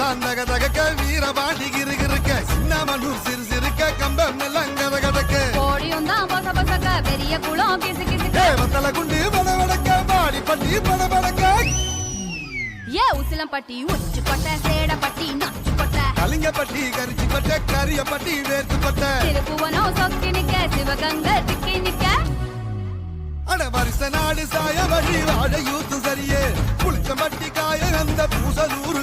எல்லாம் தக தகக்க வீரபாண்டி கிருக்க சின்ன மனூர் சிறு சிறுக்க கம்பம் எல்லாம் கத கதக்க கோடியும் தான் பொச பொசக்க பெரிய குளம் கிசு கிசுக்க வத்தல குண்டு படபடக்க பாடி பட்டி படபடக்க ஏ உசிலம்பட்டி உச்சு கொட்ட சேடப்பட்டி நச்சு கொட்ட கலிங்கப்பட்டி கரிச்சி கொட்ட கரியப்பட்டி வேர்த்து கொட்ட திருப்புவனம் சொக்கி நிக்க சிவகங்க திக்கி நிக்க அட வருஷ நாடு சாய வழி வாழ யூத்து சரியே புளிச்சம்பட்டி காய அந்த பூசலூரு